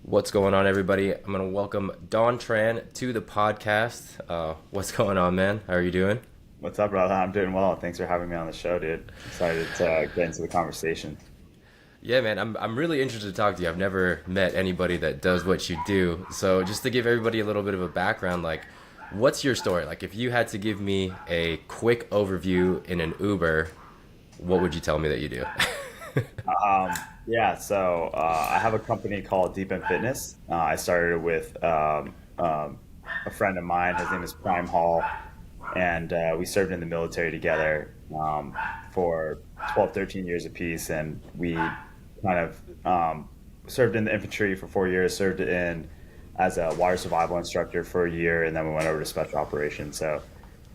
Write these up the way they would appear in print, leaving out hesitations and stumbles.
What's going on, everybody? I'm going to welcome Tran to the podcast. What's going on, man? How are you doing? What's up, brother? I'm doing well. Thanks for having me on the show, dude. Excited to get into the conversation. Yeah, man, I'm really interested to talk to you. I've never met anybody that does what you do. So, just to give everybody a little bit of a background, like, what's your story? Like, if you had to give me a quick overview in an Uber, what would you tell me that you do? I have a company called Deep End Fitness. I started with a friend of mine. His name is Prime Hall, and we served in the military together for 12, 13 years apiece. And we kind of served in the infantry for 4 years, served in as a water survival instructor for a year, and then we went over to special operations. So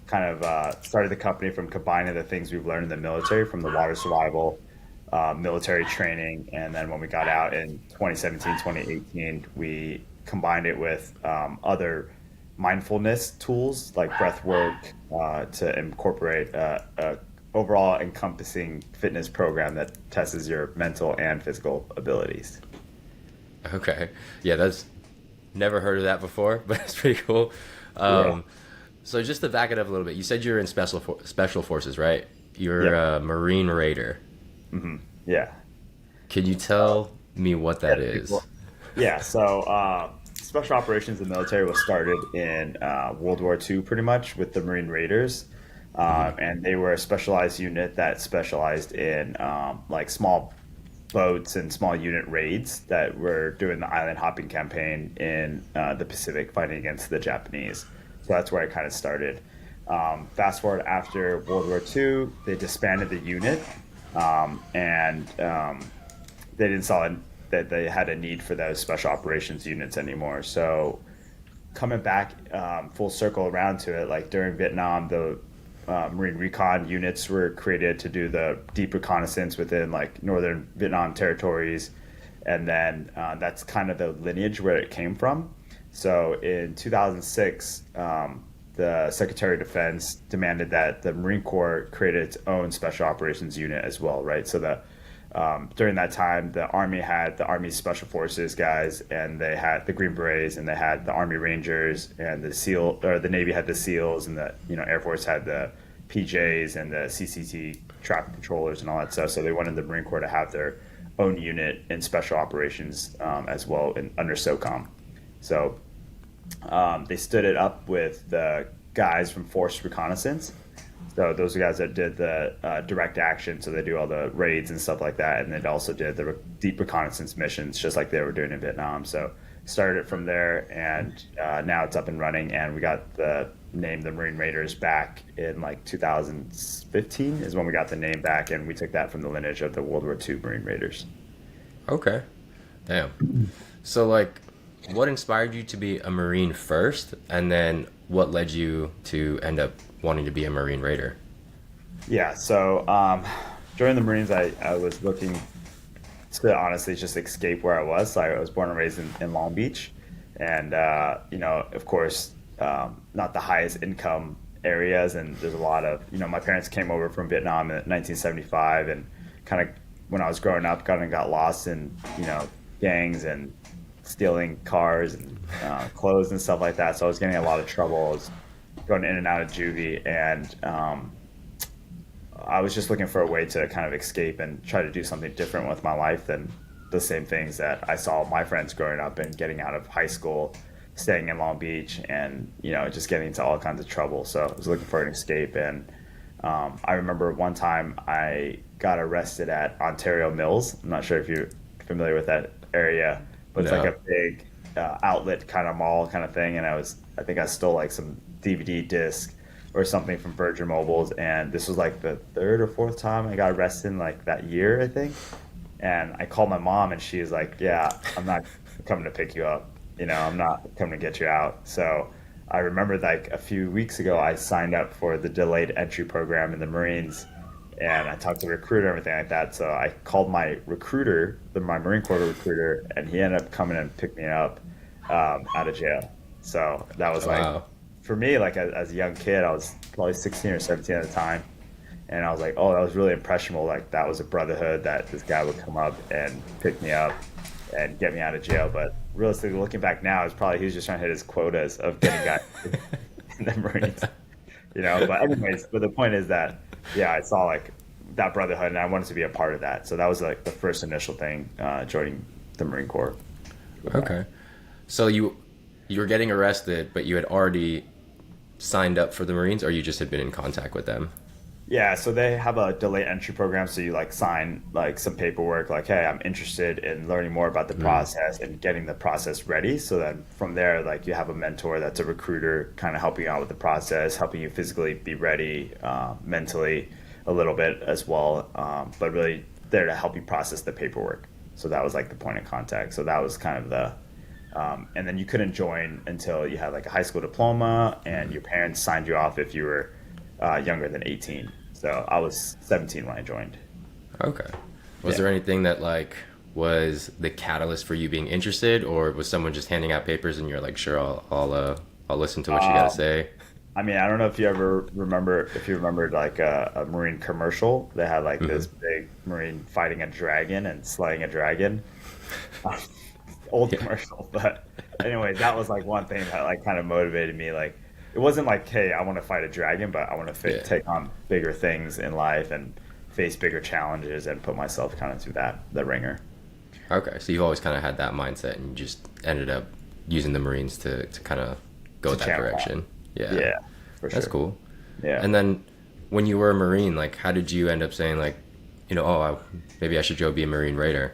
kind of started the company from combining the things we've learned in the military from the water survival, military training, and then when we got out in 2017, 2018, we combined it with other mindfulness tools like breath work to incorporate a overall encompassing fitness program that tests your mental and physical abilities. Okay. Yeah, that's never heard of that before, but it's pretty cool. Yeah. Um, so, just to back it up a little bit, you said you're in special forces, right? You're Yep. a Marine Raider. Yeah. Can you tell me what Yeah. that Pretty is? cool. Yeah. Special operations in the military was started in World War II, pretty much with the Marine Raiders, and they were a specialized unit that specialized in like small boats and small unit raids that were doing the island hopping campaign in the Pacific, fighting against the Japanese. So that's where it kind of started. Fast forward after World War II, they disbanded the unit, and they didn't saw that they had a need for those special operations units anymore. So coming back full circle around to it, like during Vietnam, the Marine recon units were created to do the deep reconnaissance within like northern Vietnam territories, and then that's kind of the lineage where it came from. So in 2006, the Secretary of Defense demanded that the Marine Corps created its own special operations unit as well, right? So the during that time, the Army had the Army Special Forces guys, and they had the Green Berets, and they had the Army Rangers, and the SEAL, or the Navy had the SEALs, and the Air Force had the PJs and the CCT traffic controllers and all that stuff. So they wanted the Marine Corps to have their own unit in special operations as well under SOCOM. So they stood it up with the guys from Force Reconnaissance. So those are guys that did the direct action, so they do all the raids and stuff like that, and they also did the deep reconnaissance missions, just like they were doing in Vietnam. So started it from there, and now it's up and running, and we got the name the Marine Raiders back in like 2015 is when we got the name back, and we took that from the lineage of the World War II Marine Raiders. Okay. Damn. So, like, what inspired you to be a Marine first, and then what led you to end up wanting to be a Marine Raider? Yeah, during the Marines, I was looking to honestly just escape where I was. So I was born and raised in Long Beach, and of course, not the highest income areas. And there's a lot of my parents came over from Vietnam in 1975, and kind of when I was growing up, kind of got lost in gangs and stealing cars and clothes and stuff like that. So I was getting a lot of trouble. I was going in and out of juvie, and I was just looking for a way to kind of escape and try to do something different with my life than the same things that I saw my friends growing up and getting out of high school, staying in Long Beach, and just getting into all kinds of trouble. So I was looking for an escape, and I remember one time I got arrested at Ontario Mills. I'm not sure if you're familiar with that area, but it's like No. a big outlet kind of mall kind of thing. And I think I stole like some DVD disc or something from Virgin Mobiles, and this was like the third or fourth time I got arrested in like that year, I think. And I called my mom, and she was like, "Yeah, I'm not coming to pick you up. I'm not coming to get you out." So I remember like a few weeks ago, I signed up for the delayed entry program in the Marines, and I talked to the recruiter and everything like that. So I called my recruiter, my Marine Corps recruiter, and he ended up coming and picked me up out of jail. So that was like, Wow. for me, like as a young kid, I was probably 16 or 17 at the time, and I was like, oh, that was really impressionable. Like that was a brotherhood that this guy would come up and pick me up, and get me out of jail. But realistically, looking back now, it's probably he was just trying to hit his quotas of getting guys in the Marines, you know. But anyways, but the point is that yeah, I saw like that brotherhood, and I wanted to be a part of that. So that was like the first initial thing joining the Marine Corps. Okay. So you were getting arrested, but you had already signed up for the Marines, or you just had been in contact with them? Yeah, so they have a delayed entry program. So you like sign like some paperwork, like, hey, I'm interested in learning more about the process and getting the process ready. So then from there, like you have a mentor that's a recruiter, kind of helping you out with the process, helping you physically be ready, mentally a little bit as well, but really there to help you process the paperwork. So that was like the point of contact. So that was kind of the and then you couldn't join until you had like a high school diploma and your parents signed you off if you were younger than 18. So I was 17 when I joined. Okay. Was Yeah. there anything that like was the catalyst for you being interested, or was someone just handing out papers and you're like, sure, I'll listen to what you got to Um, say? I mean, I don't know if you ever remember, if you remembered like a Marine commercial. They had like this big Marine fighting a dragon and slaying a dragon. Old Yeah. commercial, but anyway, that was like one thing that like kind of motivated me. Like, it wasn't like, hey, I want to fight a dragon, but I want to Yeah. take on bigger things in life and face bigger challenges and put myself kind of through the ringer Okay. So you've always kind of had that mindset, and you just ended up using the Marines to kind of go to that channel that. direction. Yeah. Yeah, for That's sure. cool. Yeah. And then when you were a Marine, like, how did you end up saying, like, maybe I should go be a Marine Raider?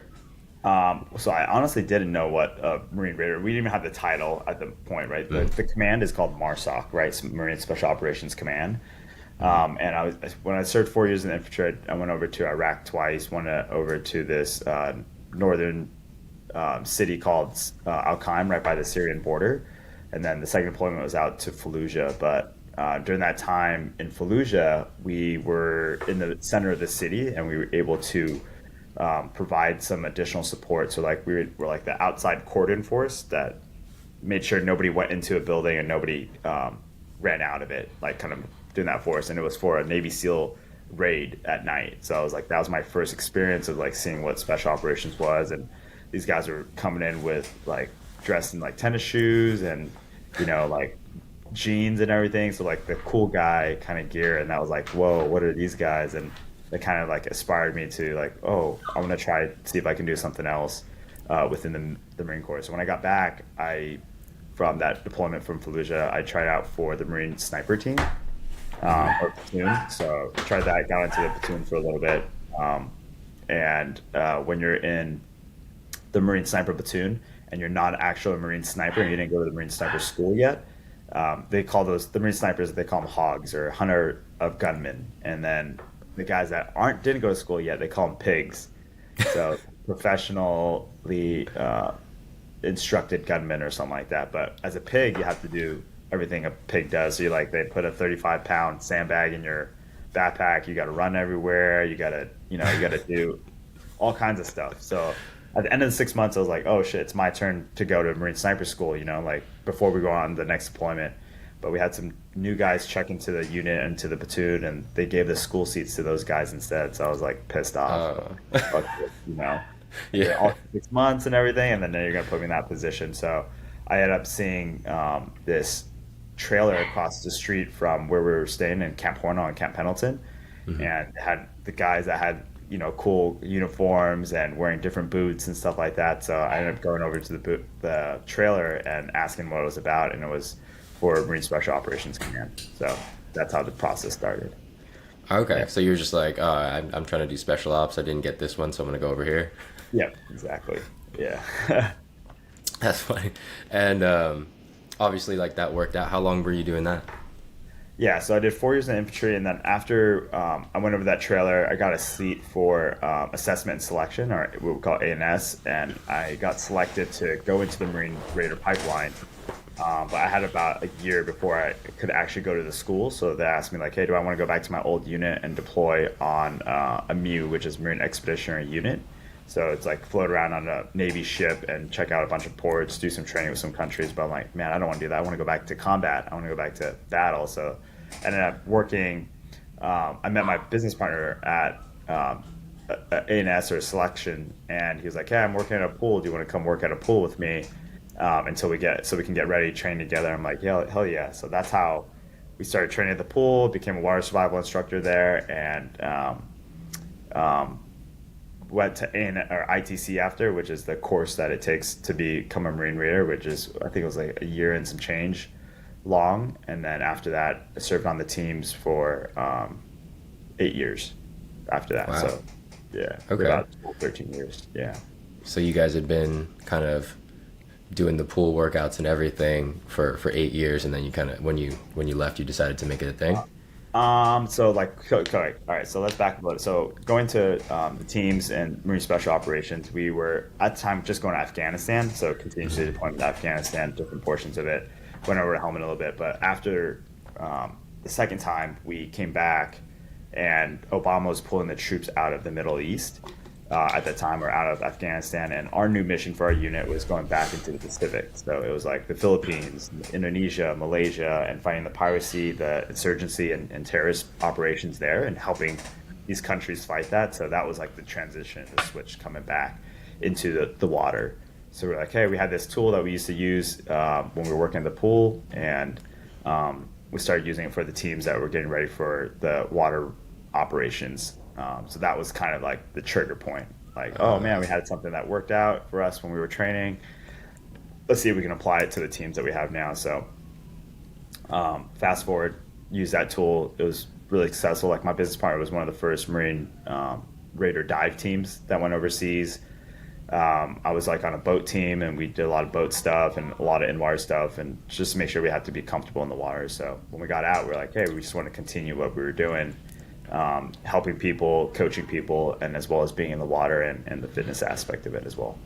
So I honestly didn't know what a Marine Raider. We didn't even have the title at the point, right? The command is called MARSOC, right? It's Marine Special Operations Command. And when I served 4 years in the infantry, I went over to Iraq twice. Went over to this northern city called Al Qaim, right by the Syrian border. And then the second deployment was out to Fallujah. But during that time in Fallujah, we were in the center of the city, and we were able to provide some additional support. So like were like the outside cordon force that made sure nobody went into a building and nobody ran out of it, like kind of doing that for us. And it was for a Navy SEAL raid at night. So I was like, that was my first experience of like seeing what special operations was. And these guys were coming in with like dressed in like tennis shoes and, like jeans and everything. So like the cool guy kind of gear. And that was like, whoa, what are these guys? And that kind of like inspired me to like, oh, I'm gonna try see if I can do something else within the Marine Corps. So when I got back, from that deployment from Fallujah, I tried out for the Marine Sniper Team or platoon. So tried that, got into the platoon for a little bit, and when you're in the Marine Sniper Platoon and you're not actually a Marine Sniper and you didn't go to the Marine Sniper School yet, they call the Marine Snipers, they call them hogs or hunter of gunmen, and then the guys that didn't go to school yet, they call them pigs. So professionally instructed gunmen or something like that. But as a pig, you have to do everything a pig does. So they put a 35-pound sandbag in your backpack. You got to run everywhere. You got to do all kinds of stuff. So at the end of the 6 months, I was like, oh shit, it's my turn to go to Marine Sniper School. Like before we go on the next deployment. But we had some new guys check into the unit and to the platoon, and they gave the school seats to those guys instead. So I was like pissed off. Fuck it, Yeah. all 6 months and everything, and then you're gonna put me in that position. So I ended up seeing this trailer across the street from where we were staying in Camp Horno and Camp Pendleton, and had the guys that had cool uniforms and wearing different boots and stuff like that. So I ended up going over to the trailer and asking what it was about, and it was for Marine Special Operations Command. So that's how the process started. Okay, Yeah. so you're just like, oh, I'm trying to do special ops. I didn't get this one, so I'm gonna go over here. Yeah, exactly. Yeah. That's funny. And obviously, like that worked out. How long were you doing that? Yeah, so I did 4 years in infantry, and then after I went over that trailer, I got a seat for assessment and selection, or what we call ANS, and I got selected to go into the Marine Raider pipeline. But I had about a year before I could actually go to the school, so they asked me like, "Hey, do I want to go back to my old unit and deploy on a MU, which is Marine Expeditionary Unit?" So it's like float around on a Navy ship and check out a bunch of ports, do some training with some countries. But I'm like, man, I don't want to do that. I want to go back to combat. I want to go back to battle. So I ended up working. I met my business partner at A&S or a selection, and he was like, "Hey, I'm working at a pool. Do you want to come work at a pool with me until we can get ready, train together?" I'm like, "Yeah, hell yeah!" So that's how we started training at the pool. Became a water survival instructor there, and went to or ITC after, which is the course that it takes to become a marine reader, which is I think it was like a year and some change long. And then after that, I served on the teams for 8 years after that. Wow. So yeah, for Okay. about 13 years. Yeah. So you guys had been kind of doing the pool workouts and everything for 8 years, and then you kind of when you left, you decided to make it a thing. So like, correct. All right. So let's back up a little. So going to the teams and Marine Special Operations, we were at the time just going to Afghanistan. So continuously deployment to Afghanistan, different portions of it. Went over to Helmand a little bit, but after the second time we came back, and Obama was pulling the troops out of the Middle East at that time, or out of Afghanistan, and our new mission for our unit was going back into the Pacific. So it was like the Philippines, Indonesia, Malaysia, and fighting the piracy, the insurgency, and terrorist operations there, and helping these countries fight that. So that was like the transition, the switch coming back into the water. So we're like, hey, we had this tool that we used to use when we were working at the pool, and we started using it for the teams that were getting ready for the water operations. So that was kind of like the trigger point. Like, oh man, we had something that worked out for us when we were training. Let's see if we can apply it to the teams that we have now. So fast forward, use that tool. It was really successful. Like my business partner was one of the first Marine Raider dive teams that went overseas. I was like on a boat team, and we did a lot of boat stuff and a lot of in-water stuff, and just to make sure we had to be comfortable in the water. So when we got out, we were like, hey, we just want to continue what we were doing, helping people, coaching people, and as well as being in the water and the fitness aspect of it as well.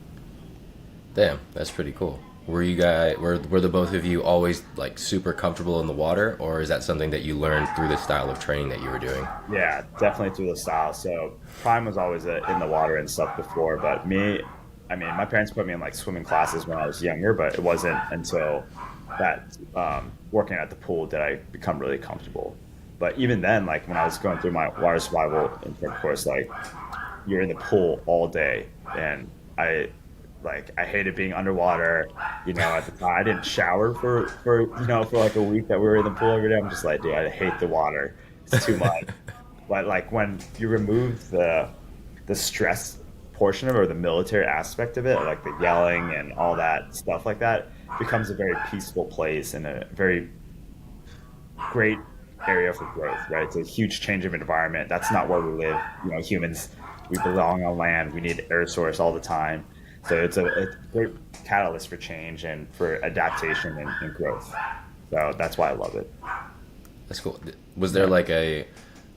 Damn, that's pretty cool. Were the both of you always like super comfortable in the water, or is that something that you learned through the style of training that you were doing? Yeah, definitely through the style. So Prime was always in the water and stuff before, but me, I mean, my parents put me in like swimming classes when I was younger, but it wasn't until that working at the pool did I become really comfortable. But even then, like when I was going through my water survival intake course, like you're in the pool all day, and I hated being underwater. You know, at the time I didn't shower for like a week that we were in the pool every day. I'm just like, dude, I hate the water. It's too much. But like when you remove the stress portion of it, or the military aspect of it, like the yelling and all that stuff like that, it becomes a very peaceful place and a very great area for growth, right? It's a huge change of environment. That's not where we live. You know, humans, we belong on land. We need air source all the time. So it's a great catalyst for change and for adaptation and growth. So that's why I love it. That's cool. Was there like a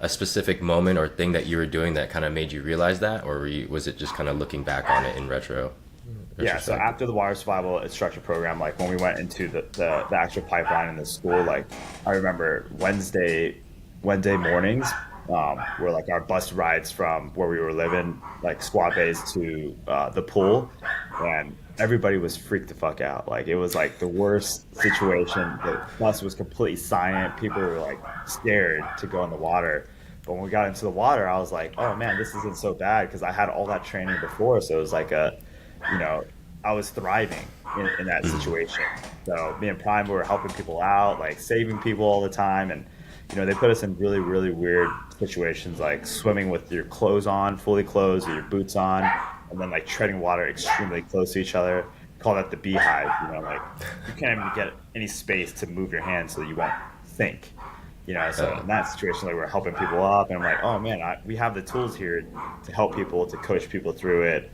specific moment or thing that you were doing that kind of made you realize that, or was it just kind of looking back on it in Yeah, so retrospect? after the water survival instructor program, like when we went into the actual pipeline in the school, like I remember Wednesday mornings were like our bus rides from where we were living, like squad base to the pool, and everybody was freaked the fuck out. Like it was like the worst situation. The bus was completely silent. People were like scared to go in the water. But when we got into the water, I was like, oh man, this isn't so bad because I had all that training before. So it was like you know, I was thriving in that situation. So me and Prime were helping people out, like saving people all the time. And, you know, they put us in really, really weird situations, like swimming with your clothes on, fully clothed, or your boots on, and then like treading water extremely close to each other. Call that the beehive, you know, like you can't even get any space to move your hands so that you won't think. You know, so in that situation, like we're helping people up, and I'm like, oh man, we have the tools here to help people, to coach people through it,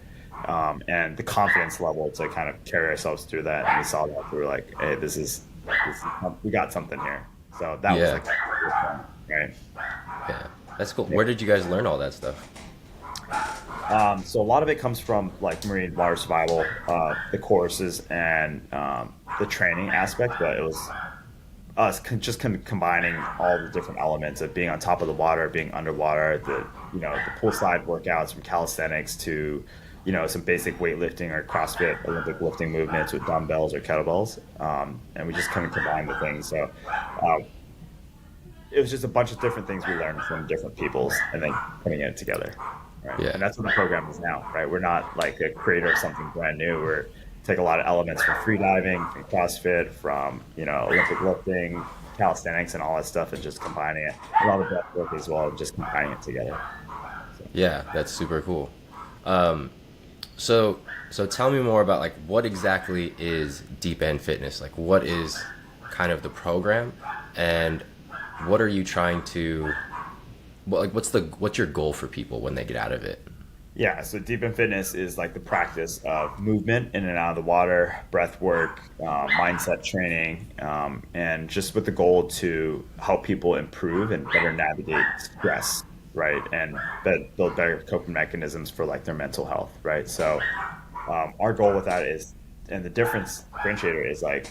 and the confidence level to kind of carry ourselves through that. And we saw that we were like, hey, this is we got something here. So that was Yeah, like that, right? yeah, that's cool. Yeah. Where did you guys learn all that stuff? So a lot of it comes from like marine water survival, the courses and the training aspect, but it was us combining all the different elements of being on top of the water, being underwater, the poolside workouts from calisthenics to some basic weightlifting or CrossFit Olympic lifting movements with dumbbells or kettlebells, and we just kind of combined the things. So it was just a bunch of different things we learned from different peoples, and then putting it together. right? Yeah. And that's what the program is now, right? We're not like a creator of something brand new. We're take a lot of elements from free diving, from CrossFit, from Olympic lifting, calisthenics, and all that stuff, and just combining it. A lot of breath work as well, just combining it together. So. Yeah, that's super cool. So so tell me more about like what exactly is Deep End Fitness? Like what is kind of the program and what are you trying to like what's your goal for people when they get out of it? Yeah, so deep in fitness is like the practice of movement in and out of the water, breath work, mindset training, and just with the goal to help people improve and better navigate stress, right? And build better coping mechanisms for like their mental health, right? So our goal with that is, and the differentiator is like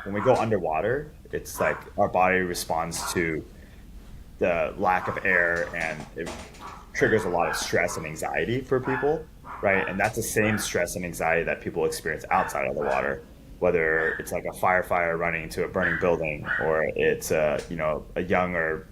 when we go underwater, it's like our body responds to the lack of air and it triggers a lot of stress and anxiety for people, right? And that's the same stress and anxiety that people experience outside of the water, whether it's like a firefighter running into a burning building or it's a young or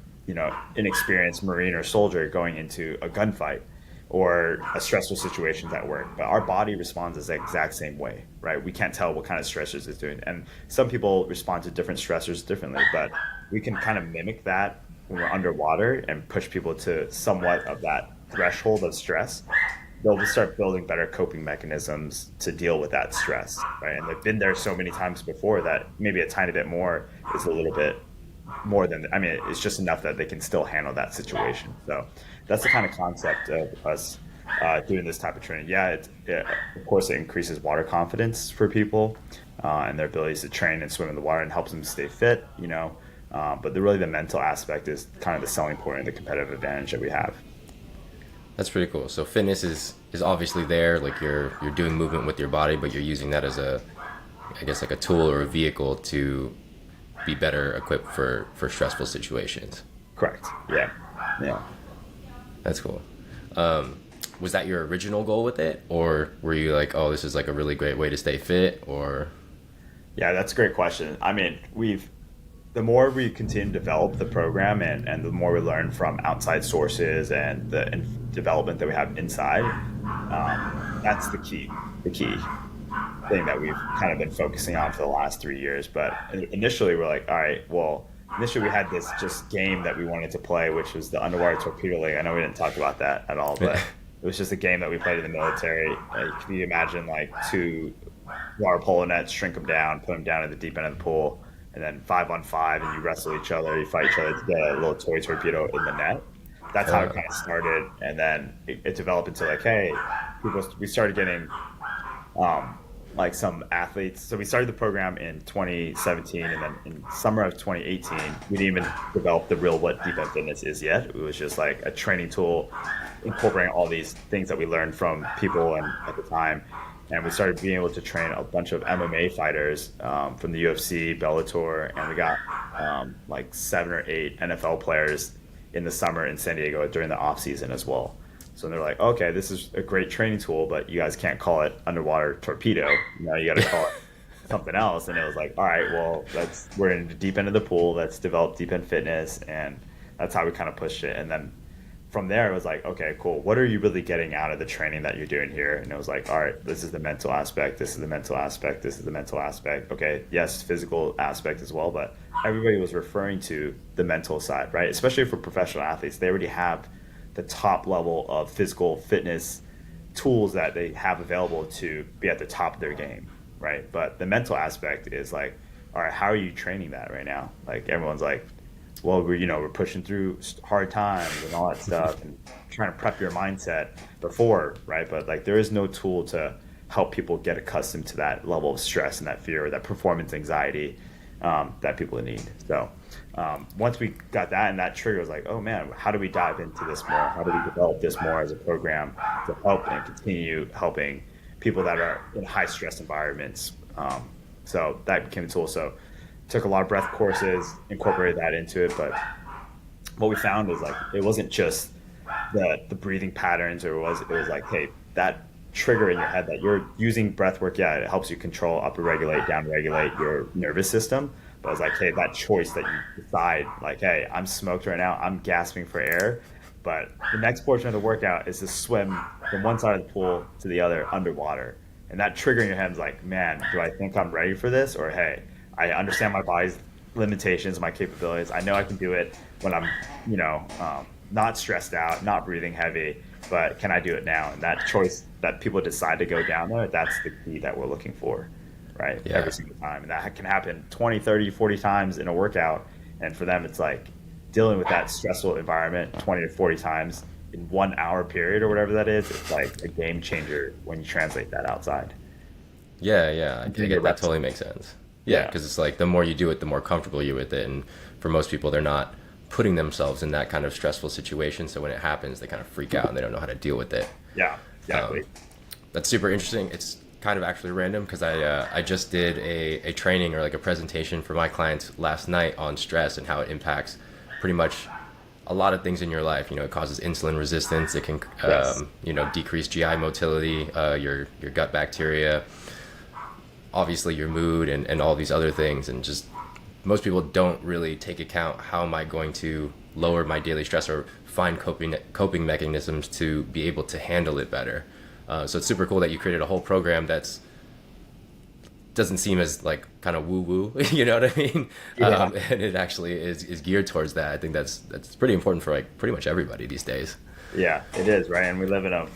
inexperienced Marine or soldier going into a gunfight or a stressful situations at work. But our body responds the exact same way, right? We can't tell what kind of stressors it's doing. And some people respond to different stressors differently, but we can kind of mimic that when we're underwater and push people to somewhat of that threshold of stress. They'll just start building better coping mechanisms to deal with that stress, right? And they've been there so many times before that maybe a tiny bit more is a little bit more than, I mean, it's just enough that they can still handle that situation. So that's the kind of concept of us doing this type of training. Yeah, of course, it increases water confidence for people and their abilities to train and swim in the water and helps them stay fit, but really the mental aspect is kind of the selling point and the competitive advantage that we have. That's pretty cool. So fitness is obviously there, like you're doing movement with your body, but you're using that as a I guess like a tool or a vehicle to be better equipped for stressful situations. Correct. Yeah. Yeah. That's cool. Was that your original goal with it, or were you like, oh, this is like a really great way to stay fit, or? Yeah, that's a great question. I mean, the more we continue to develop the program and the more we learn from outside sources and the development that we have inside, that's the key thing that we've kind of been focusing on for the last 3 years. But initially we're like, all right, well, initially we had this just game that we wanted to play, which was the Underwater Torpedo League. I know we didn't talk about that at all, but it was just a game that we played in the military. Can you imagine like two water polo nets, shrink them down, put them down at the deep end of the pool, and then 5-on-5, and you wrestle each other, you fight each other to get a little toy torpedo in the net. That's how it kind of started, and then it developed into like, hey, we started getting like some athletes. So we started the program in 2017, and then in summer of 2018, we didn't even develop the real what deep end fitness is yet. It was just like a training tool incorporating all these things that we learned from people and at the time. And we started being able to train a bunch of MMA fighters from the UFC, Bellator, and we got like 7 or 8 NFL players in the summer in San Diego during the off season as well. So they're like, okay, this is a great training tool, but you guys can't call it underwater torpedo. You got to call it something else. And it was like, all right, well, we're in the deep end of the pool. Let's develop deep end fitness, and that's how we kind of pushed it. And then from there, it was like, okay, cool. What are you really getting out of the training that you're doing here? And it was like, all right, this is the mental aspect. This is the mental aspect. This is the mental aspect. Okay, yes, physical aspect as well, but everybody was referring to the mental side, right? Especially for professional athletes, they already have the top level of physical fitness tools that they have available to be at the top of their game, right? But the mental aspect is like, all right, how are you training that right now? Like everyone's like, well, we're pushing through hard times and all that stuff and trying to prep your mindset before, right? But like there is no tool to help people get accustomed to that level of stress and that fear, that performance anxiety that people need. So once we got that and that trigger was like, oh man, how do we dive into this more? How do we develop this more as a program to help and continue helping people that are in high stress environments? So that became a tool. So took a lot of breath courses, incorporated that into it. But what we found is like, it wasn't just the breathing patterns, or it was like, hey, that trigger in your head that you're using breath work, yeah, it helps you control, upper regulate, down regulate your nervous system. But it's like, hey, that choice that you decide, like, hey, I'm smoked right now, I'm gasping for air, But the next portion of the workout is to swim from one side of the pool to the other underwater. And that trigger in your head is like, man, do I think I'm ready for this? Or hey, I understand my body's limitations, my capabilities. I know I can do it when I'm, not stressed out, not breathing heavy, but can I do it now? And that choice that people decide to go down there, that's the key that we're looking for, right? Yeah. Every single time. And that can happen 20, 30, 40 times in a workout. And for them, it's like dealing with that stressful environment 20 to 40 times in 1 hour period or whatever that is. It's like a game changer when you translate that outside. Yeah, I get that. Totally makes sense. Yeah, because it's like the more you do it, the more comfortable you're with it. And for most people, they're not putting themselves in that kind of stressful situation. So when it happens, they kind of freak out and they don't know how to deal with it. Yeah, exactly. That's super interesting. It's kind of actually random because I just did a training or like a presentation for my clients last night on stress and how it impacts pretty much a lot of things in your life. It causes insulin resistance. It can, Yes. decrease GI motility, your gut bacteria, obviously your mood and all these other things. And just most people don't really take account, how am I going to lower my daily stress or find coping mechanisms to be able to handle it better. So it's super cool that you created a whole program that's doesn't seem as like kind of woo woo, you know what I mean? Yeah. And it actually is geared towards that. I think that's pretty important for like pretty much everybody these days. Yeah, it is, right? And we live in a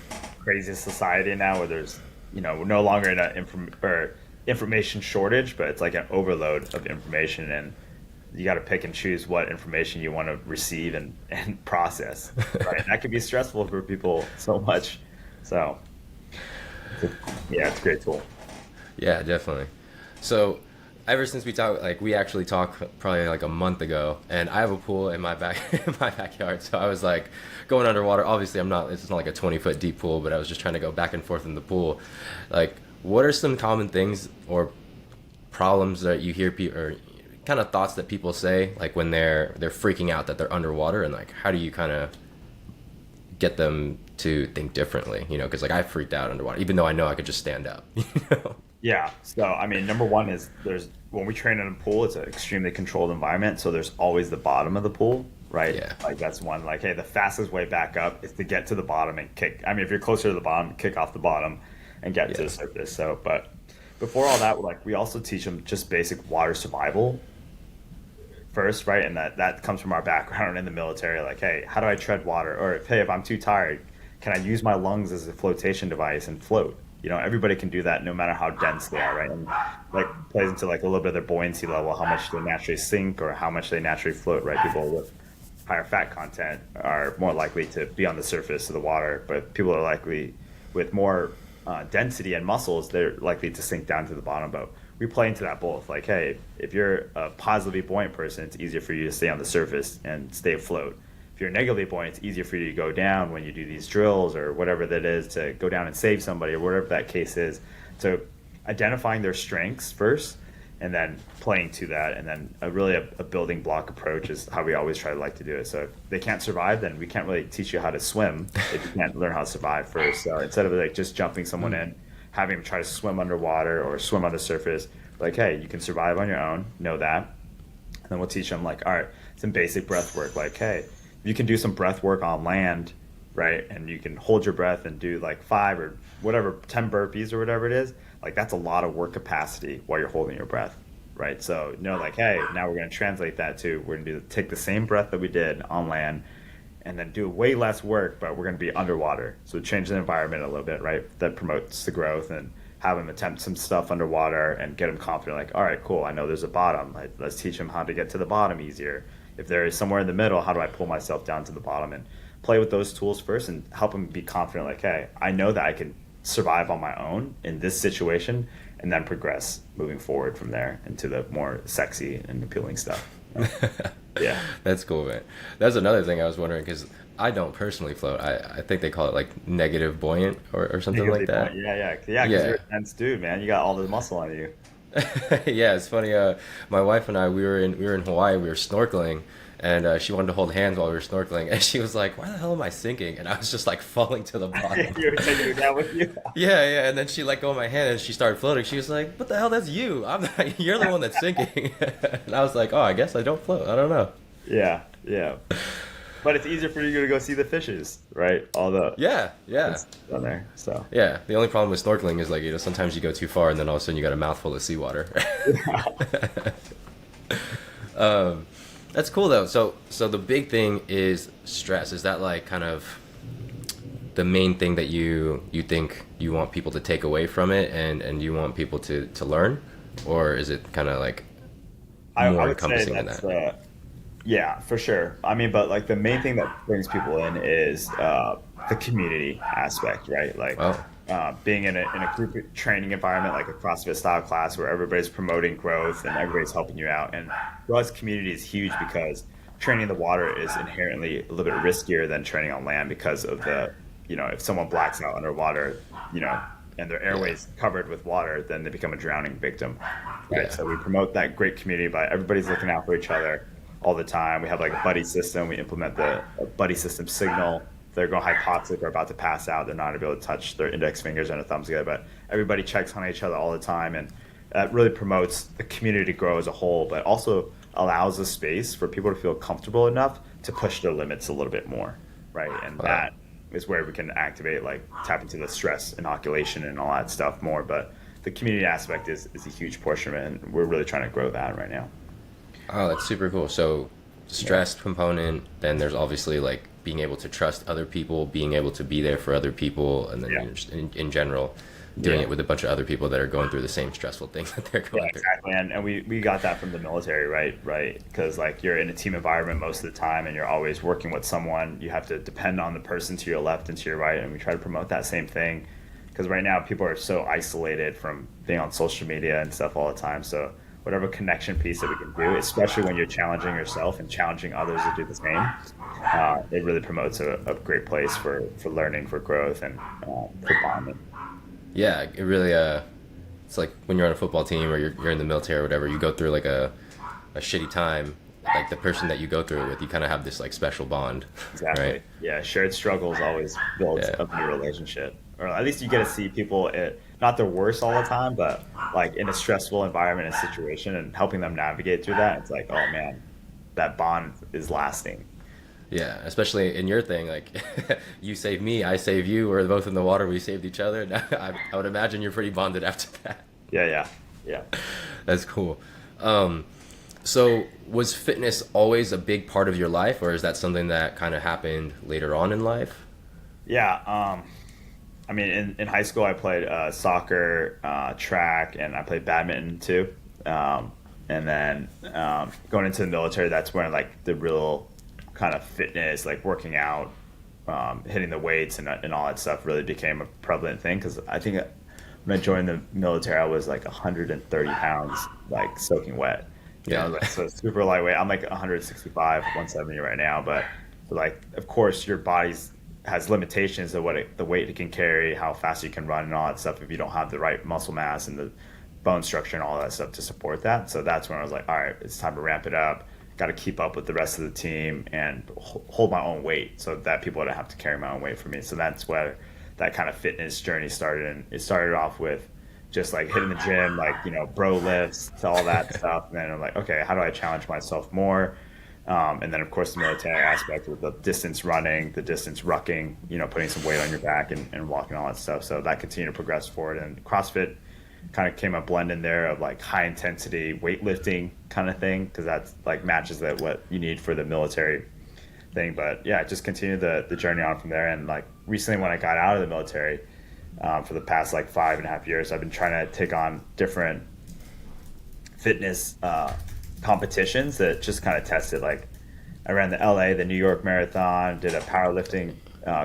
crazy society now where there's, we're no longer in a information shortage, but it's like an overload of information, and you got to pick and choose what information you want to receive and process, right? And that can be stressful for people so much. So, yeah, it's a great tool. Yeah, definitely. So ever since we talked, like we actually talked probably like a month ago, and I have a pool in my in my backyard. So I was like going underwater. Obviously, it's not like a 20-foot deep pool, but I was just trying to go back and forth in the pool. Like, what are some common things or problems that you hear people, or kind of thoughts that people say, like when they're freaking out that they're underwater, and like how do you kind of get them to think differently? Because like I freaked out underwater, even though I know I could just stand up. Yeah. So, I mean, number one is when we train in a pool, it's an extremely controlled environment. So there's always the bottom of the pool, right? Yeah. Like that's one, like, hey, the fastest way back up is to get to the bottom and kick. I mean, if you're closer to the bottom, kick off the bottom and get to the surface. So, but before all that, like we also teach them just basic water survival first, right? And that comes from our background in the military. Like, hey, how do I tread water? Or if I'm too tired, can I use my lungs as a flotation device and float? Everybody can do that no matter how dense they are, right? And like plays into like a little bit of their buoyancy level, how much they naturally sink or how much they naturally float, right? People with higher fat content are more likely to be on the surface of the water, but people are likely with more density and muscles, they're likely to sink down to the bottom. But we play into that both. Like, hey, if you're a positively buoyant person, it's easier for you to stay on the surface and stay afloat. If you're negatively buoyant, it's easier for you to go down when you do these drills or whatever that is, to go down and save somebody or whatever that case is. So identifying their strengths first and then playing to that, and then a building block approach is how we always try to like to do it. So if they can't survive, then we can't really teach you how to swim if you can't learn how to survive first. So instead of like just jumping someone in, having them try to swim underwater or swim on the surface, like, hey, you can survive on your own, know that. And then we'll teach them like, all right, some basic breath work. Like, hey, you can do some breath work on land, right? And you can hold your breath and do like 5 or whatever, 10 burpees or whatever it is. Like that's a lot of work capacity while you're holding your breath, right? So, like, hey, now we're going to translate that to, we're going to take the same breath that we did on land and then do way less work, but we're going to be underwater. So change the environment a little bit, right? That promotes the growth, and have them attempt some stuff underwater and get them confident. Like, all right, cool. I know there's a bottom. Let's teach them how to get to the bottom easier. If there is somewhere in the middle, how do I pull myself down to the bottom? And play with those tools first and help them be confident. Like, hey, I know that I can survive on my own in this situation, and then progress moving forward from there into the more sexy and appealing stuff. Yeah. That's cool, man. That's another thing I was wondering, because I don't personally float. I think they call it like negative buoyant or something like that. Yeah, because you're a dense dude, man. You got all the muscle on you. Yeah, it's funny. My wife and I, we were in Hawaii. We were snorkeling, and she wanted to hold hands while we were snorkeling, and she was like, "Why the hell am I sinking?" And I was just like falling to the bottom. You were taking her down with you. Yeah. And then she let go of my hand, and she started floating. She was like, "What the hell? That's you. I'm not, you're the one that's sinking." And I was like, "Oh, I guess I don't float. I don't know." Yeah. But it's easier for you to go see the fishes, right? All the Yeah, yeah, it's down there. So yeah. The only problem with snorkeling is like sometimes you go too far and then all of a sudden you got a mouthful of seawater. That's cool though. So the big thing is stress. Is that like kind of the main thing that you think you want people to take away from it, and you want people to learn, or is it kind of like I more would say encompassing than that's that? yeah, for sure. I mean, but like the main thing that brings people in is the community aspect, right? Like Well, being in a group training environment, like a CrossFit style class where everybody's promoting growth and everybody's helping you out. And for us, community is huge because training in the water is inherently a little bit riskier than training on land because of the, if someone blacks out underwater, and their yeah, airways covered with water, then they become a drowning victim, right? yeah, So we promote that great community by everybody's looking out for each other all the time. We have like a buddy system. We implement the a buddy system signal. If they're going hypoxic or about to pass out, they're not able to touch their index fingers and their thumbs together. But everybody checks on each other all the time, and that really promotes the community to grow as a whole, but also allows a space for people to feel comfortable enough to push their limits a little bit more, right? And wow, that is where we can activate, like tap into the stress inoculation and all that stuff more. But the community aspect is a huge portion of it, and we're really trying to grow that right now. oh, that's super cool. So Yeah. stress component, then there's obviously like being able to trust other people, being able to be there for other people, and then Yeah. just in general doing Yeah. it with a bunch of other people that are going through the same stressful things that they're Yeah, going through. exactly. And we got that from the military, right? Right. Because like you're in a team environment most of the time and you're always working with someone. You have to depend on the person to your left and to your right. And we try to promote that same thing. Because right now people are so isolated from being on social media and stuff all the time. So whatever connection piece that we can do, especially when you're challenging yourself and challenging others to do the same, it really promotes a great place for learning, for growth, and for bonding. Yeah, it really it's like when you're on a football team or you're in the military or whatever, you go through like a shitty time, like the person that you go through it with, you kind of have this like special bond, right? Exactly. Yeah, shared struggles always builds Yeah. a new relationship. Or at least you get to see people at not their worst all the time, but like in a stressful environment and situation and helping them navigate through that. It's like, oh man, that bond is lasting. Yeah, especially in your thing, like you save me, I save you, we're both in the water, we saved each other. I would imagine you're pretty bonded after that. Yeah, yeah, yeah. That's cool. Um, so was fitness always a big part of your life, or is that something that kind of happened later on in life? Yeah. I mean, in high school, I played soccer, track, and I played badminton too. And then going into the military, that's when like the real kind of fitness, like working out, hitting the weights, and all that stuff really became a prevalent thing. Because I think when I joined the military, I was like 130 pounds, like soaking wet. Yeah. Like, so super lightweight. I'm like 165, 170 right now, but like, of course, your body's has limitations of the weight it can carry, how fast you can run, and all that stuff if you don't have the right muscle mass and the bone structure and all that stuff to support that. So that's when I was like, all right, it's time to ramp it up. Got to keep up with the rest of the team and hold my own weight so that people don't have to carry my own weight for me. So that's where that kind of fitness journey started. And it started off with just like hitting the gym, like, bro lifts, all that stuff. And then I'm like, okay, how do I challenge myself more? And then, of course, the military aspect with the distance running, the distance rucking, putting some weight on your back and walking, all that stuff. So that continued to progress forward. And CrossFit kind of came a blend in there of like high intensity weightlifting kind of thing, because that's like matches that what you need for the military thing. But yeah, just continued the journey on from there. And like recently, when I got out of the military, for the past like 5.5 years, I've been trying to take on different fitness competitions that just kind of tested. Like I ran the the New York Marathon, did a powerlifting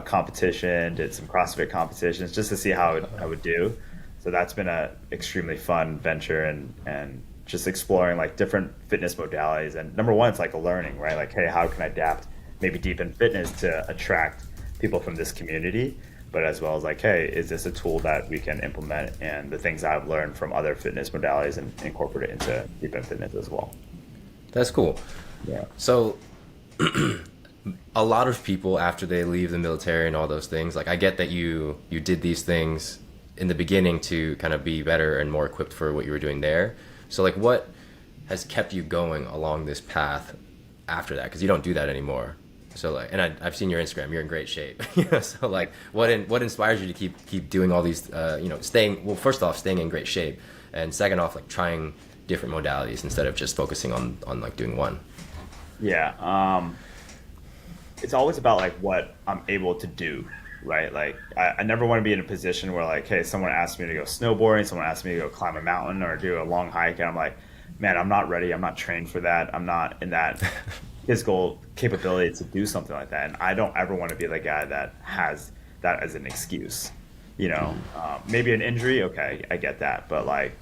competition, did some CrossFit competitions just to see how I would do. So that's been a extremely fun venture, and just exploring like different fitness modalities. And number one, it's like a learning, right? Like, hey, how can I adapt maybe deep in fitness to attract people from this community? But as well as like, hey, is this a tool that we can implement and the things I've learned from other fitness modalities and incorporate it into deep in fitness as well? That's cool. Yeah. So a lot of people after they leave the military and all those things, like I get that you did these things in the beginning to kind of be better and more equipped for what you were doing there. So like what has kept you going along this path after that? Because you don't do that anymore. So like, and I've seen your Instagram. You're in great shape. So like, what inspires you to keep doing all these? Staying well. First off, staying in great shape, and second off, like trying different modalities instead of just focusing on like doing one. Yeah. It's always about like what I'm able to do, right? Like I never want to be in a position where like, hey, someone asks me to go snowboarding, someone asks me to go climb a mountain or do a long hike, and I'm like, man, I'm not ready. I'm not trained for that. I'm not in that physical capability to do something like that. And I don't ever want to be the guy that has that as an excuse. Maybe an injury, okay, I get that, but like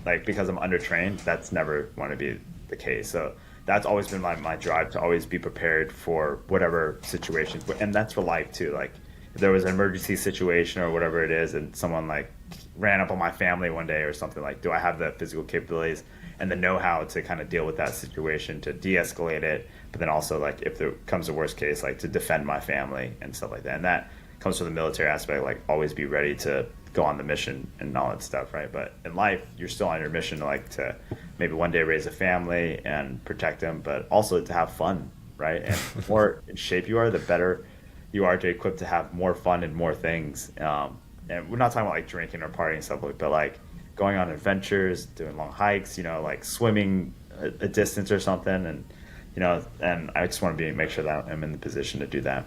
like because I'm undertrained, that's never want to be the case. So that's always been my drive to always be prepared for whatever situations, and that's for life too. Like if there was an emergency situation or whatever it is, and someone like ran up on my family one day or something, like do I have the physical capabilities and the know-how to kind of deal with that situation, to de-escalate it, but then also like if there comes a worst case, like to defend my family and stuff like that. And that comes from the military aspect, like always be ready to go on the mission and all that stuff, right? But in life, you're still on your mission to maybe one day raise a family and protect them, but also to have fun, right? And the more in shape you are, the better you are to equip to have more fun and more things. And we're not talking about like drinking or partying and stuff, but like going on adventures, doing long hikes, like swimming a distance or something, and I just want to make sure that I'm in the position to do that.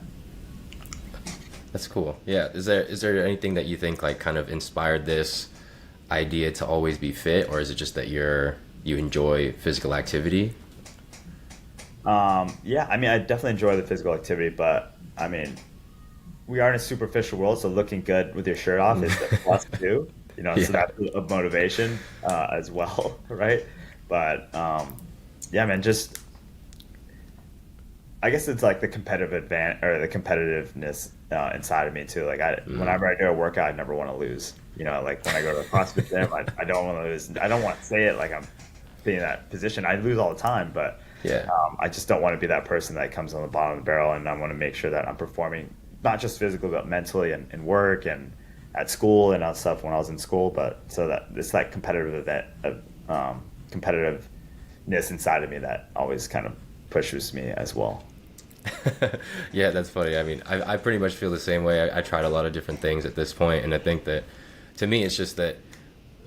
That's cool. Yeah. Is there anything that you think like kind of inspired this idea to always be fit, or is it just that you enjoy physical activity? Yeah, I mean, I definitely enjoy the physical activity, but I mean, we are in a superficial world, so looking good with your shirt off is a plus too. So Yeah. that's a motivation as well, right? But yeah, man, just I guess it's like the competitive advantage or the competitiveness inside of me too. Like whenever I do a workout, I never want to lose. Like when I go to a CrossFit gym, I don't want to lose. I don't want to say it like I'm being in that position. I lose all the time, but Yeah. I just don't want to be that person that comes on the bottom of the barrel. And I want to make sure that I'm performing not just physically, but mentally and work and at school and all stuff when I was in school. But so that it's that competitive event, competitiveness inside of me that always kind of pushes me as well. Yeah, that's funny. I mean, I pretty much feel the same way. I tried a lot of different things at this point, and I think that to me, it's just that,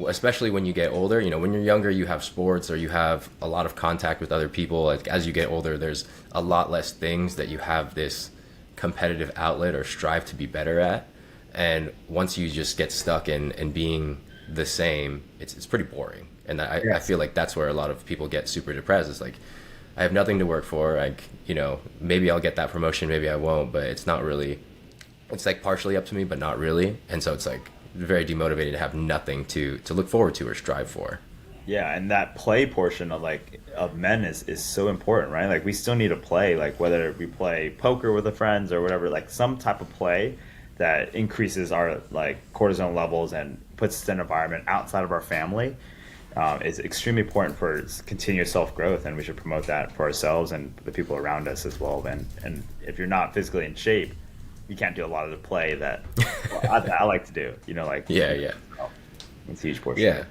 especially when you get older, when you're younger, you have sports or you have a lot of contact with other people. Like as you get older, there's a lot less things that you have this competitive outlet or strive to be better at. And once you just get stuck in being the same, it's pretty boring. And I Yes. feel like that's where a lot of people get super depressed. It's like, I have nothing to work for. Like, maybe I'll get that promotion, maybe I won't, but it's not really, it's like partially up to me, but not really. And so it's like very demotivating to have nothing to look forward to or strive for. Yeah, and that play portion of men is so important, right? Like we still need to play, like whether we play poker with the friends or whatever, like some type of play that increases our like cortisone levels and puts us in an environment outside of our family is extremely important for continuous self growth, and we should promote that for ourselves and the people around us as well. And if you're not physically in shape, you can't do a lot of the play that I like to do. Like Yeah, yeah. it's a huge portion. Yeah.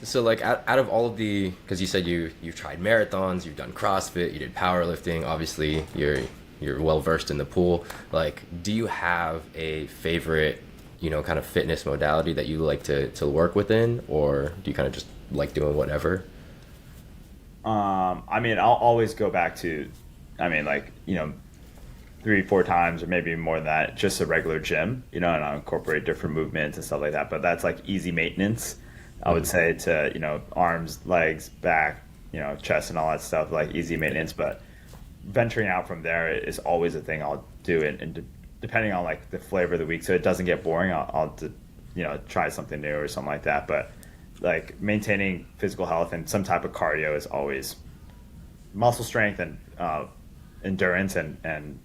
So like out of all of the, because you said you've tried marathons, you've done CrossFit, you did powerlifting, obviously you're well versed in the pool. Like, do you have a favorite, kind of fitness modality that you like to work within, or do you kind of just like doing whatever? I mean, I'll always go back to, I mean, like 3, 4 times or maybe more than that, just a regular gym, and I'll incorporate different movements and stuff like that. But that's like easy maintenance, I would say, to, arms, legs, back, chest and all that stuff, like easy maintenance. But venturing out from there is always a thing I'll do. And depending on like the flavor of the week, so it doesn't get boring, I'll try something new or something like that. But like maintaining physical health and some type of cardio is always muscle strength and endurance and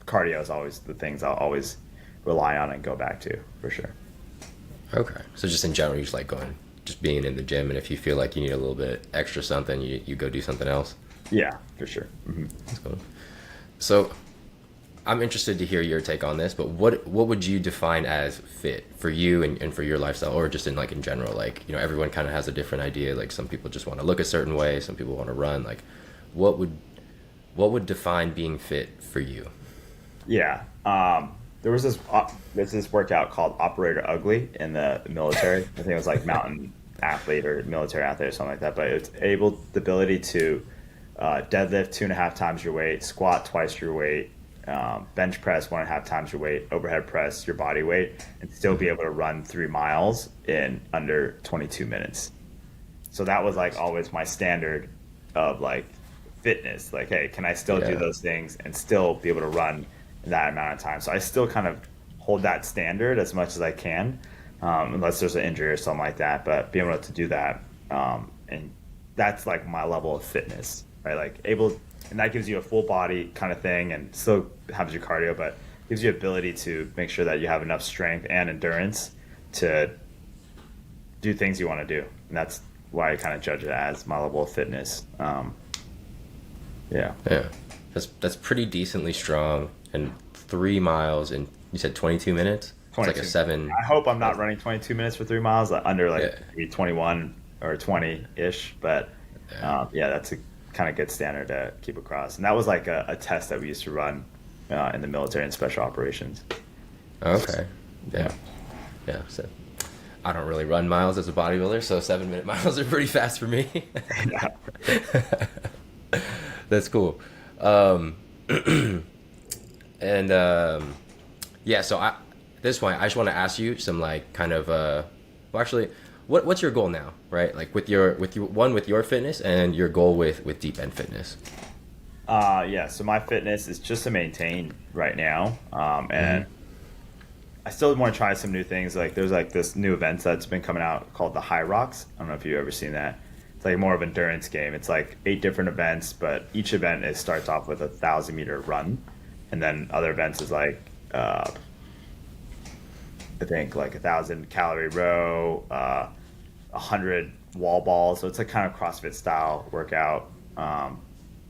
cardio is always the things I'll always rely on and go back to for sure. Okay. So just in general, you just like just being in the gym, and if you feel like you need a little bit extra something, you go do something else. Yeah, for sure. That's cool. So I'm interested to hear your take on this, but what would you define as fit for you and for your lifestyle, or just in general? Like, everyone kind of has a different idea. Like some people just want to look a certain way, some people want to run. Like, what would What would define being fit for you? Yeah. There was this workout called Operator Ugly in the military. I think it was like mountain athlete or military athlete or something like that. But it's the ability to deadlift 2.5 times your weight, squat twice your weight, bench press 1.5 times your weight, overhead press your body weight, and still be able to run 3 miles in under 22 minutes. So that was like always my standard of like fitness. Like, hey, can I still do Yeah. those things and still be able to run in that amount of time? So I still kind of hold that standard as much as I can, unless there's an injury or something like that. But being able to do that, and that's like my level of fitness, right? Like able, and that gives you a full body kind of thing, and still has your cardio, but gives you ability to make sure that you have enough strength and endurance to do things you want to do, and that's why I kind of judge it as my level of fitness. Yeah, Yeah. That's pretty decently strong. And 3 miles in, you said 22 minutes? It's like a 22. seven. I hope I'm not running 22 minutes for 3 miles, like under like Yeah. maybe 21 or 20 ish. But yeah, that's a kind of good standard to keep across. And that was like a test that we used to run in the military and special operations. Okay. Yeah. Yeah. Yeah. So I don't really run miles as a bodybuilder, so 7 minute miles are pretty fast for me. Yeah. That's cool. Um, and yeah, so at this point, I just want to ask you some like kind of well, actually, what's your goal now, right? Like with your fitness and your goal with Deep End Fitness. Yeah. So my fitness is just to maintain right now, and I still want to try some new things. Like there's like this new event that's been coming out called the High Rocks. I don't know if you've ever seen that. It's like more of an endurance game. It's like 8 different events, but each event starts off with a 1,000 meter run, and then other events is like I think like 1,000 calorie row, 100 wall balls. So it's a kind of CrossFit style workout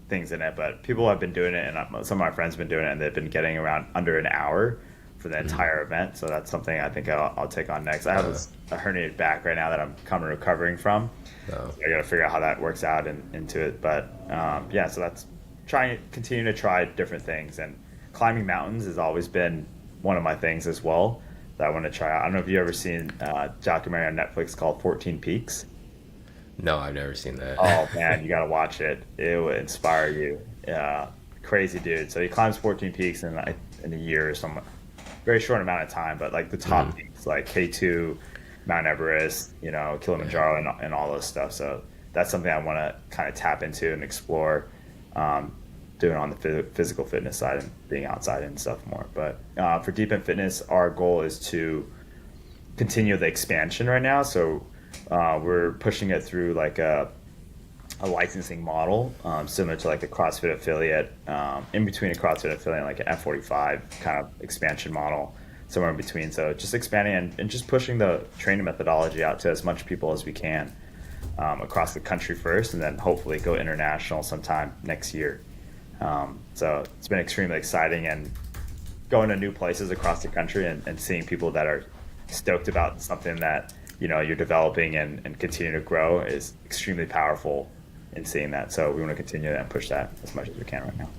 things in it. But people have been doing it, and some of my friends have been doing it, and they've been getting around under an hour for the entire event. So that's something I think I'll take on next. I have a herniated back right now that I'm recovering from. So, So I got to figure out how that works out into it. But yeah, so that's continue to try different things. And climbing mountains has always been one of my things as well that I want to try out. I don't know if you've ever seen a documentary on Netflix called 14 Peaks. no, I've never seen that. Oh man, you got to watch it. It will inspire you. Yeah, crazy dude. So he climbs 14 peaks in a year or some very short amount of time, but like the top peaks like K2, Mount Everest, Kilimanjaro, and all those stuff. So that's something I want to kind of tap into and explore, doing on the physical fitness side and being outside and stuff more. But for Deep End Fitness, our goal is to continue the expansion right now. So we're pushing it through like a licensing model, similar to like a CrossFit affiliate, in between a CrossFit affiliate and like an F45 kind of expansion model, somewhere in between. So just expanding and just pushing the training methodology out to as much people as we can across the country first, and then hopefully go international sometime next year. So it's been extremely exciting, and going to new places across the country and seeing people that are stoked about something that you're developing and continue to grow is extremely powerful in seeing that. So we want to continue that and push that as much as we can right now.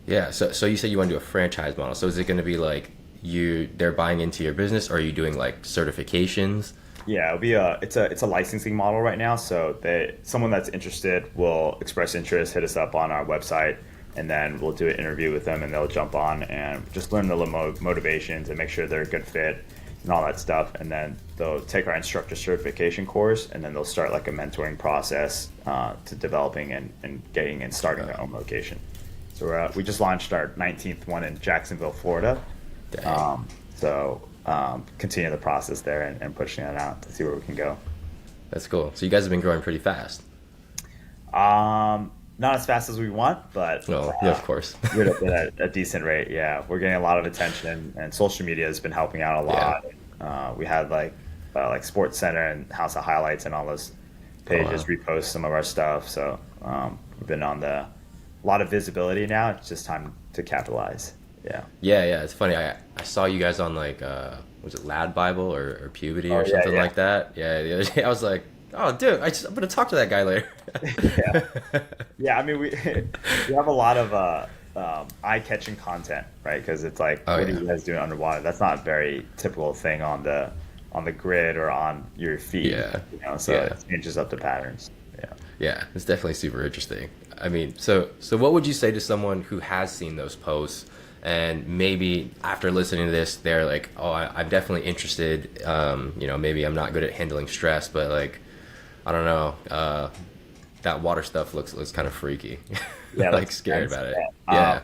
Yeah. So you said you want to do a franchise model. So is it going to be like they're buying into your business, or are you doing like certifications? Yeah, it's a licensing model right now. So someone that's interested will express interest, hit us up on our website, and then we'll do an interview with them, and they'll jump on and just learn the motivations and make sure they're a good fit and all that stuff. And then they'll take our instructor certification course, and then they'll start like a mentoring process to developing and getting and starting their own location. So we just launched our 19th one in Jacksonville, Florida. Continue the process there and pushing it out to see where we can go. That's cool. So you guys have been growing pretty fast. Not as fast as we want, but Oh, yeah, of course. we're at a decent rate. Yeah, we're getting a lot of attention, and social media has been helping out a lot. We had like Sports Center and House of Highlights and all those pages repost some of our stuff. So we've been on a lot of visibility now. It's just time to capitalize. Yeah. Yeah. It's funny. I saw you guys on like was it Lad Bible or Puberty or Oh, yeah, something yeah. like that? Yeah. The other day I was like, Oh, dude, I'm gonna talk to that guy later. Yeah. Yeah, I mean, we we have a lot of eye-catching content, right? Because it's like, Oh what are yeah, you guys doing underwater? That's not a very typical thing on the grid or on your feed, yeah, so yeah, it changes up the patterns. Yeah. yeah. It's definitely super interesting. I mean, so what would you say to someone who has seen those posts and maybe after listening to this, they're like, oh, I'm definitely interested. Maybe I'm not good at handling stress, but like, I don't know. That water stuff looks kind of freaky. Yeah, Like that's scared intense. about it. Yeah. Yeah.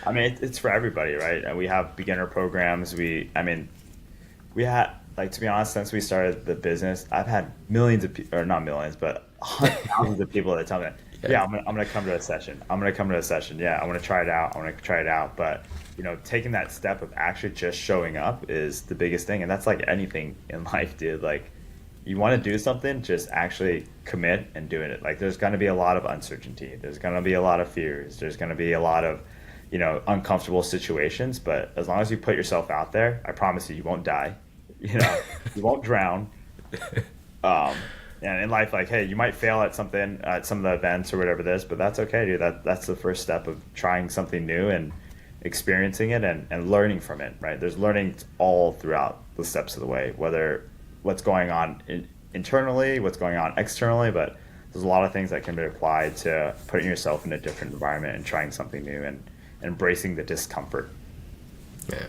I mean, it's for everybody, right? And we have beginner programs. I mean, we had, like, to be honest, since we started the business, I've had millions of people, or not millions, but thousands of people that tell me, Yeah. yeah, I'm gonna come to a session. I'm gonna come to a session. Yeah, I want to try it out. I want to try it out. But taking that step of actually just showing up is the biggest thing, and that's like anything in life, dude. Like, you want to do something, just actually commit and doing it. Like, there's going to be a lot of uncertainty. There's going to be a lot of fears. There's going to be a lot of, uncomfortable situations. But as long as you put yourself out there, I promise you, you won't die. You won't drown. Um, and in life, like, hey, you might fail at something, at some of the events or whatever this, but that's okay, dude. That's the first step of trying something new and experiencing it and learning from it, right? There's learning all throughout the steps of the way, whether what's going on internally, what's going on externally, but there's a lot of things that can be applied to putting yourself in a different environment and trying something new and embracing the discomfort. Yeah.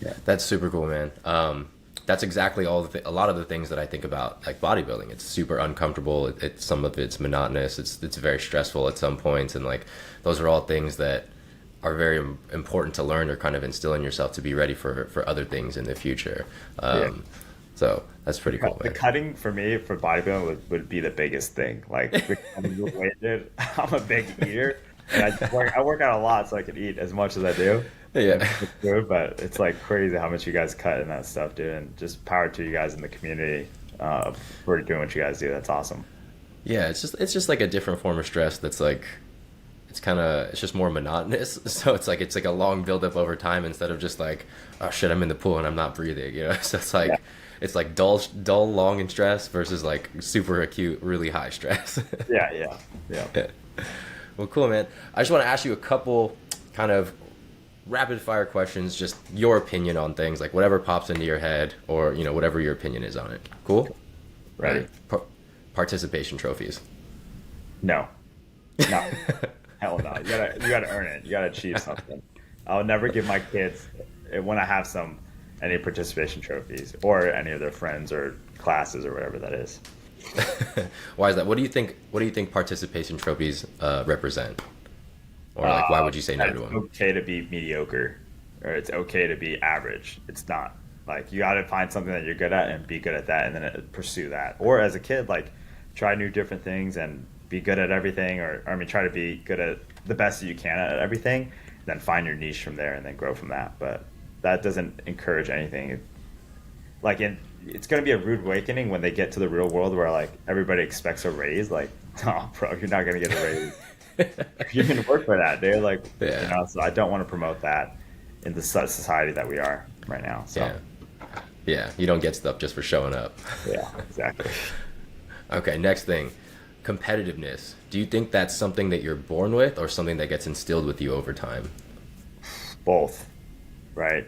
Yeah. That's super cool, man. That's exactly a lot of the things that I think about, like bodybuilding. It's super uncomfortable. Some of it's monotonous. It's very stressful at some points, and like those are all things that are very important to learn or kind of instill in yourself to be ready for other things in the future. Yeah. So that's pretty cool, The man. cutting for me for bodybuilding would be the biggest thing. Like, becoming weighted, I'm a big eater, and I work out a lot so I can eat as much as I do. And Yeah. it's food, but it's like crazy how much you guys cut in that stuff, dude. And just power to you guys in the community for doing what you guys do. That's awesome. Yeah, it's just like a different form of stress that's like it's just more monotonous. So it's like a long buildup over time instead of just like, oh shit, I'm in the pool and I'm not breathing. So Yeah, it's like dull, long and stress versus like super acute, really high stress. yeah, yeah, yeah. Yeah. Well, cool, man. I just want to ask you a couple kind of rapid fire questions, just your opinion on things, like whatever pops into your head or, whatever your opinion is on it. Cool? All Ready? right. Participation trophies. No, no, hell no. You gotta earn it. You gotta achieve something. I'll never give my kids when I have any participation trophies or any of their friends or classes or whatever that is. Why is that? What do you think participation trophies represent? Or like why would you say no That to it's them? okay to be mediocre, or it's okay to be average. It's not. Like, you got to find something that you're good at and be good at that, and then pursue that. Or as a kid, like, try new different things and be good at everything, or I mean, try to be good at the best that you can at everything. Then find your niche from there, and then grow from that. But that doesn't encourage anything. It's going to be a rude awakening when they get to the real world where like everybody expects a raise. Like, oh, bro, you're not going to get a raise. You can work for that. They're like, Yeah. so I don't want to promote that in the society that we are right now. So, Yeah. Yeah. You don't get stuff just for showing up. yeah, exactly. Okay, next thing. Competitiveness. Do you think that's something that you're born with or something that gets instilled with you over time? Both, right?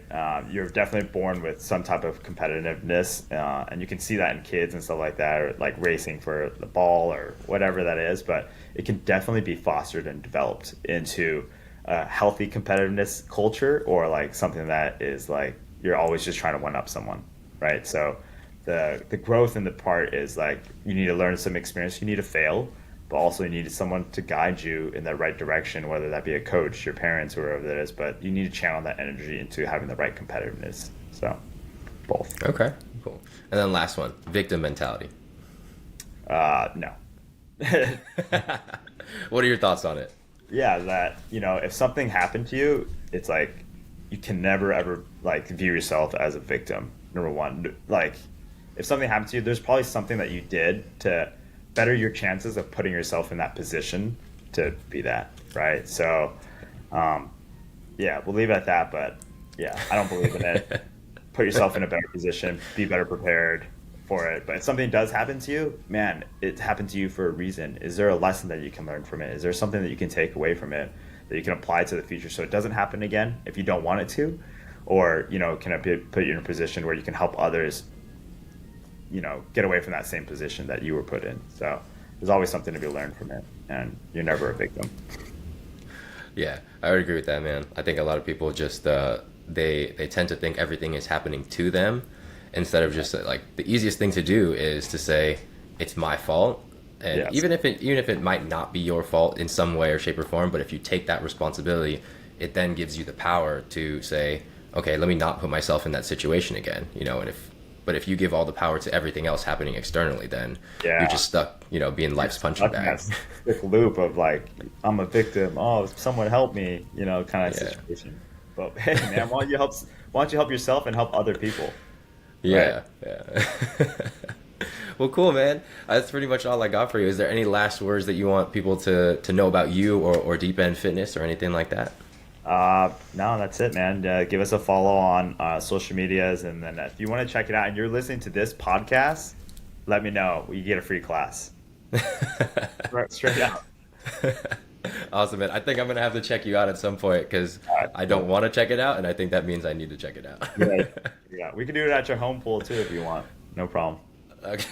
You're definitely born with some type of competitiveness, and you can see that in kids and stuff like that, or like racing for the ball or whatever that is. But it can definitely be fostered and developed into a healthy competitiveness culture, or like something that is like you're always just trying to one up someone, right? So the growth in the part is like you need to learn some experience, you need to fail, but also you need someone to guide you in the right direction, whether that be a coach, your parents, or whoever that is. But you need to channel that energy into having the right competitiveness. So both. Okay, cool. And then last one, victim mentality. No. What are your thoughts on it? Yeah, that if something happened to you, it's like you can never ever like view yourself as a victim. Number one, like if something happened to you, there's probably something that you did to better your chances of putting yourself in that position to be that, right? So, yeah, we'll leave it at that. But yeah, I don't believe in it. Put yourself in a better position, be better prepared, for it. But if something does happen to you, man, it happened to you for a reason. Is there a lesson that you can learn from it? Is there something that you can take away from it that you can apply to the future so it doesn't happen again if you don't want it to? Or, can it put you in a position where you can help others, get away from that same position that you were put in? So there's always something to be learned from it, and you're never a victim. Yeah, I would agree with that, man. I think a lot of people just they tend to think everything is happening to them instead of just like the easiest thing to do is to say it's my fault. And Yes. even if it might not be your fault in some way or shape or form, but if you take that responsibility, it then gives you the power to say, okay, let me not put myself in that situation again, but if you give all the power to everything else happening externally, then you're Yeah. just stuck, being life's punching Stuck in bag. that sick loop of like, I'm a victim. Oh, someone help me, kind of Yeah. situation. But hey, man, why don't you help yourself and help other people, right? Yeah, yeah. Well, cool, man. That's pretty much all I got for you. Is there any last words that you want people to know about you or Deep End Fitness or anything like that? No, that's it, man. Give us a follow on social medias, and then if you want to check it out and you're listening to this podcast, let me know. You get a free class. Straight out. Awesome, man. I think I'm gonna have to check you out at some point because All right, I don't cool. want to check it out, and I think that means I need to check it out. Yeah, yeah. We can do it at your home pool too if you want. No problem. Okay.